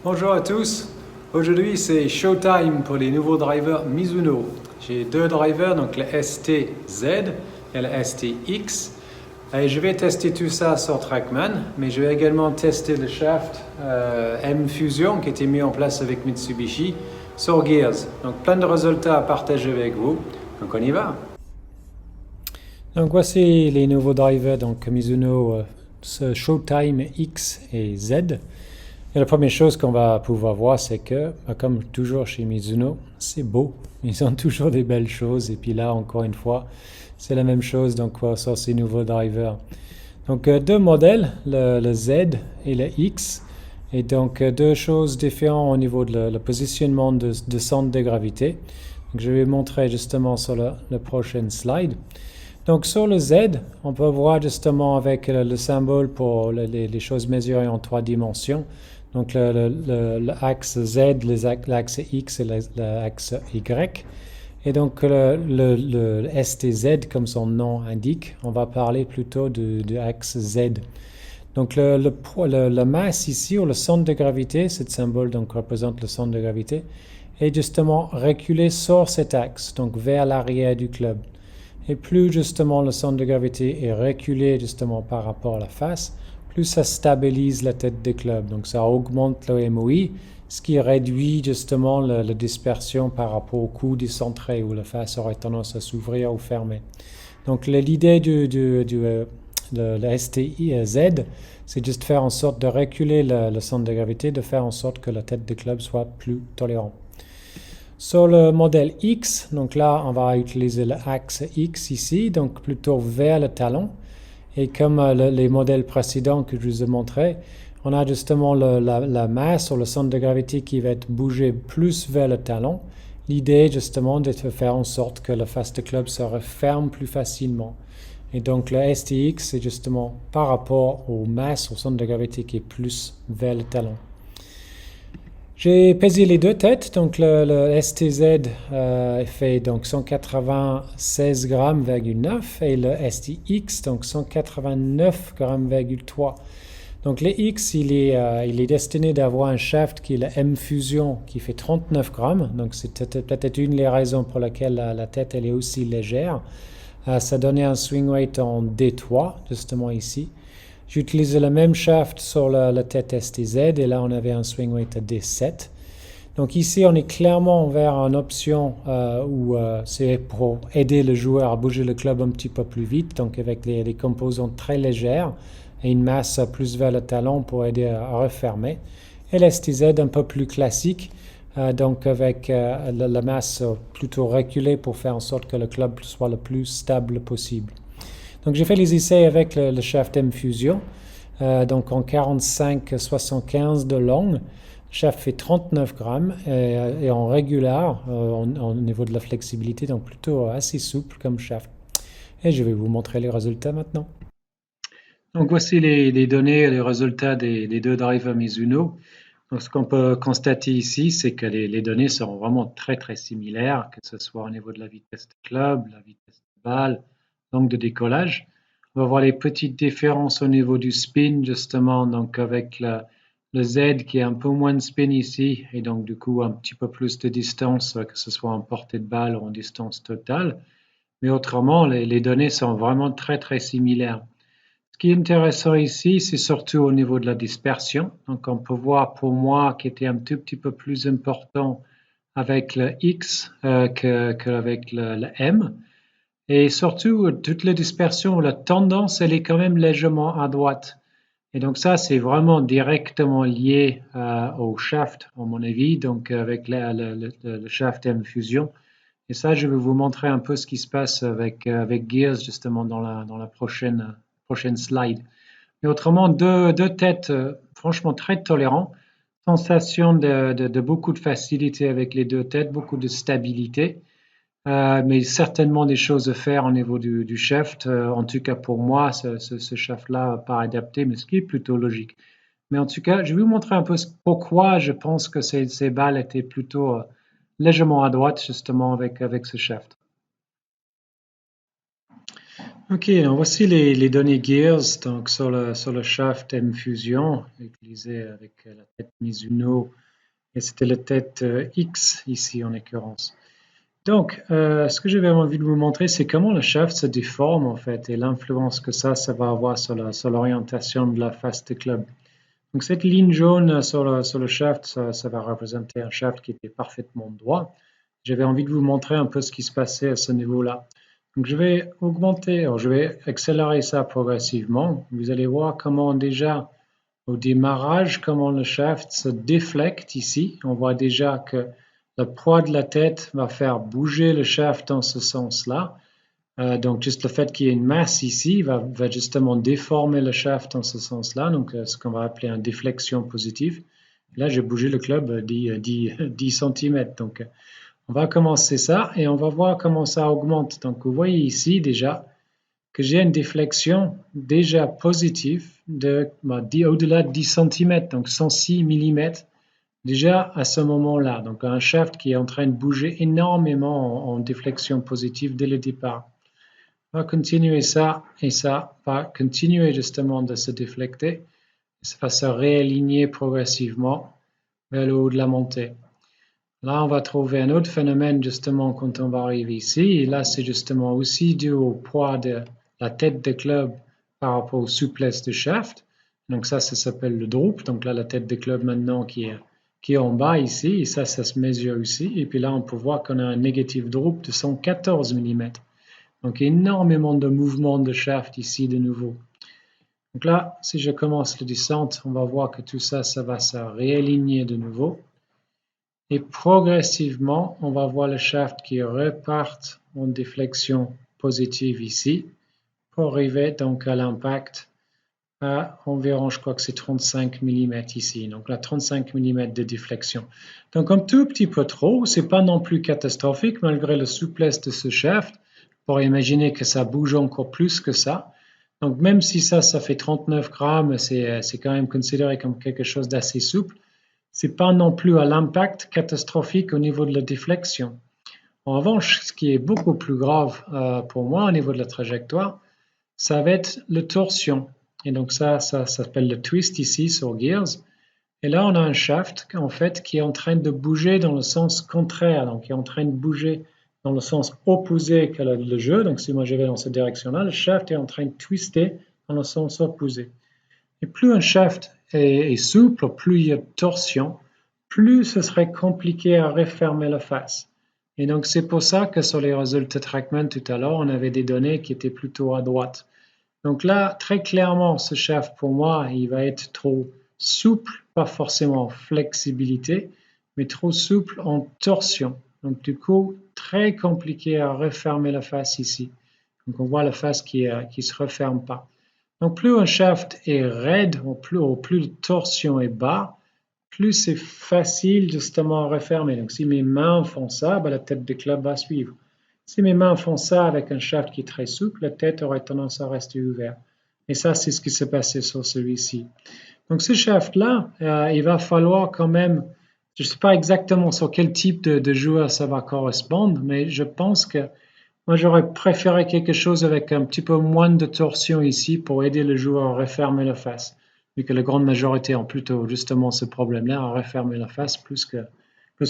Bonjour à tous, aujourd'hui c'est showtime pour les nouveaux drivers Mizuno. J'ai deux drivers, donc le STZ et le STX. Et je vais tester tout ça sur Trackman, mais je vais également tester le shaft M-Fusion qui a été mis en place avec Mitsubishi sur Gears. Donc plein de résultats à partager avec vous, donc on y va. Donc voici les nouveaux drivers, donc Mizuno Showtime X et Z. Et la première chose qu'on va pouvoir voir, c'est que, comme toujours chez Mizuno, c'est beau. Ils ont toujours des belles choses. Et puis là, encore une fois, c'est la même chose donc, sur ces nouveaux drivers. Donc, deux modèles, le Z et le X. Et donc, deux choses différentes au niveau de le positionnement de centre de gravité. Donc, je vais montrer justement sur le prochain slide. Donc sur le Z, on peut voir justement avec le symbole pour les choses mesurées en 3 dimensions. Donc l'axe Z, l'axe X et l'axe Y. Et donc le STZ, comme son nom indique, on va parler plutôt de axe Z. Donc la masse ici, ou le centre de gravité, ce symbole donc représente le centre de gravité, est justement reculé sur cet axe, donc vers l'arrière du club. Et plus justement le centre de gravité est reculé justement par rapport à la face, plus ça stabilise la tête du club. Donc ça augmente le MOI, ce qui réduit justement la dispersion par rapport au coup décentré où la face aurait tendance à s'ouvrir ou fermer. Donc l'idée le STIZ, c'est juste faire en sorte de reculer le centre de gravité, de faire en sorte que la tête du club soit plus tolérante. Sur le modèle X, donc là, on va utiliser l'axe X ici, donc plutôt vers le talon. Et comme les modèles précédents que je vous ai montrés, on a justement la masse ou le centre de gravité qui va être bougé plus vers le talon. L'idée, justement, de faire en sorte que la face de club se referme plus facilement. Et donc, le STX, c'est justement par rapport aux masses, au centre de gravité qui est plus vers le talon. J'ai pesé les deux têtes, donc le STZ fait donc 196 grammes, et le STX donc 189 grammes, 3. Donc le X, il est destiné d'avoir un shaft qui est le M-Fusion qui fait 39 grammes, donc c'est peut-être une des raisons pour laquelle la tête elle est aussi légère. Ça donnait un swing weight en D3, justement ici. J'ai utilisé le même shaft sur la tête STZ et là on avait un swing weight à D7. Donc ici on est clairement vers une option où c'est pour aider le joueur à bouger le club un petit peu plus vite, donc avec des composantes très légères et une masse plus vers le talon pour aider à refermer. Et l'STZ un peu plus classique, donc avec la masse plutôt reculée pour faire en sorte que le club soit le plus stable possible. Donc j'ai fait les essais avec le shaft M-Fusion, donc en 45-75 de long. Le shaft fait 39 grammes et en régular au niveau de la flexibilité, donc plutôt assez souple comme shaft. Et je vais vous montrer les résultats maintenant. Donc voici les données et les résultats des deux drivers Mizuno. Donc ce qu'on peut constater ici, c'est que les données sont vraiment très très similaires, que ce soit au niveau de la vitesse de club, la vitesse de balle, l'angle de décollage. On va voir les petites différences au niveau du spin, justement, donc avec le Z qui est un peu moins de spin ici, et donc du coup un petit peu plus de distance, que ce soit en portée de balle ou en distance totale. Mais autrement, les données sont vraiment très très similaires. Ce qui est intéressant ici, c'est surtout au niveau de la dispersion. Donc on peut voir pour moi qui était un tout petit peu plus important avec le X qu'avec le M. Et surtout, toute la dispersion, la tendance, elle est quand même légèrement à droite. Et donc ça, c'est vraiment directement lié au shaft, à mon avis, donc avec le shaft M-Fusion. Et ça, je vais vous montrer un peu ce qui se passe avec Gears, justement, dans la prochaine slide. Mais autrement, deux têtes franchement très tolérantes. Sensation de beaucoup de facilité avec les deux têtes, beaucoup de stabilité. Mais certainement des choses à faire au niveau du shaft. En tout cas, pour moi, ce shaft-là n'est pas adapté, mais ce qui est plutôt logique. Mais en tout cas, je vais vous montrer un peu pourquoi je pense que ces balles étaient plutôt légèrement à droite, justement, avec ce shaft. Ok, donc voici les données Gears donc sur le shaft M-Fusion utilisé avec la tête Mizuno et c'était la tête X ici en l'occurrence. Donc, ce que j'avais envie de vous montrer, c'est comment le shaft se déforme en fait et l'influence que ça va avoir sur l'orientation de la face de club. Donc, cette ligne jaune sur le shaft, ça va représenter un shaft qui était parfaitement droit. J'avais envie de vous montrer un peu ce qui se passait à ce niveau-là. Donc, je vais augmenter, alors je vais accélérer ça progressivement. Vous allez voir comment déjà au démarrage, comment le shaft se déflecte ici. On voit déjà que le poids de la tête va faire bouger le shaft dans ce sens-là. Donc, juste le fait qu'il y ait une masse ici va justement déformer le shaft dans ce sens-là, donc ce qu'on va appeler une déflexion positive. Là, j'ai bougé le club 10 cm. Donc, on va commencer ça et on va voir comment ça augmente. Donc, vous voyez ici déjà que j'ai une déflexion déjà positive au-delà de 10 cm, donc 106 mm déjà à ce moment-là. Donc, un shaft qui est en train de bouger énormément en déflexion positive dès le départ. On va continuer ça et ça va continuer justement de se déflecter. Ça va se réaligner progressivement vers le haut de la montée. Là, on va trouver un autre phénomène justement quand on va arriver ici. Et là, c'est justement aussi dû au poids de la tête de club par rapport aux souplesse de shaft. Donc ça s'appelle le droop. Donc là, la tête de club maintenant qui est en bas ici. Et ça se mesure ici. Et puis là, on peut voir qu'on a un négatif droop de 114 mm. Donc énormément de mouvements de shaft ici de nouveau. Donc là, si je commence la descente, on va voir que tout ça, ça va se réaligner de nouveau. Et progressivement, on va voir le shaft qui repart en déflexion positive ici pour arriver donc à l'impact à environ, je crois que c'est 35 mm ici. Donc là, 35 mm de déflexion. Donc un tout petit peu trop, c'est pas non plus catastrophique malgré la souplesse de ce shaft. On pourrait imaginer que ça bouge encore plus que ça. Donc même si ça fait 39 grammes, c'est quand même considéré comme quelque chose d'assez souple. C'est pas non plus à l'impact catastrophique au niveau de la déflexion. En revanche, ce qui est beaucoup plus grave pour moi au niveau de la trajectoire, ça va être la torsion. Et donc ça s'appelle le twist ici sur Gears. Et là, on a un shaft en fait qui est en train de bouger dans le sens contraire, donc qui est en train de bouger dans le sens opposé que le jeu. Donc si moi je vais dans cette direction-là, le shaft est en train de twister dans le sens opposé. Et plus un shaft est souple, plus il y a de torsion, plus ce serait compliqué à refermer la face. Et donc c'est pour ça que sur les résultats TrackMan tout à l'heure, on avait des données qui étaient plutôt à droite. Donc là, très clairement, ce shaft pour moi, il va être trop souple, pas forcément en flexibilité, mais trop souple en torsion. Donc du coup, très compliqué à refermer la face ici. Donc on voit la face qui ne se referme pas. Donc plus un shaft est raide, ou plus de torsion est bas, plus c'est facile justement à refermer. Donc si mes mains font ça, la tête de club va suivre. Si mes mains font ça avec un shaft qui est très souple, la tête aurait tendance à rester ouverte. Et ça, c'est ce qui s'est passé sur celui-ci. Donc ce shaft-là, il va falloir quand même, je ne sais pas exactement sur quel type de joueur ça va correspondre, mais je pense que moi j'aurais préféré quelque chose avec un petit peu moins de torsion ici pour aider le joueur à refermer la face, vu que la grande majorité ont plutôt justement ce problème-là, à refermer la face plus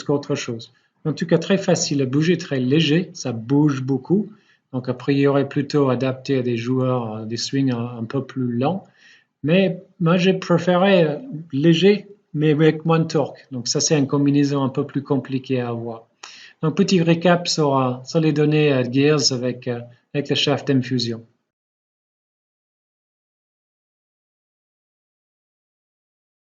qu'autre chose. En tout cas, très facile à bouger, très léger, ça bouge beaucoup. Donc, a priori, plutôt adapté à des joueurs, des swings un peu plus lents. Mais moi, j'ai préféré léger, mais avec moins de torque. Donc, ça, c'est une combinaison un peu plus compliquée à avoir. Donc, petit récap sur les données Gears avec le shaft M-Fusion.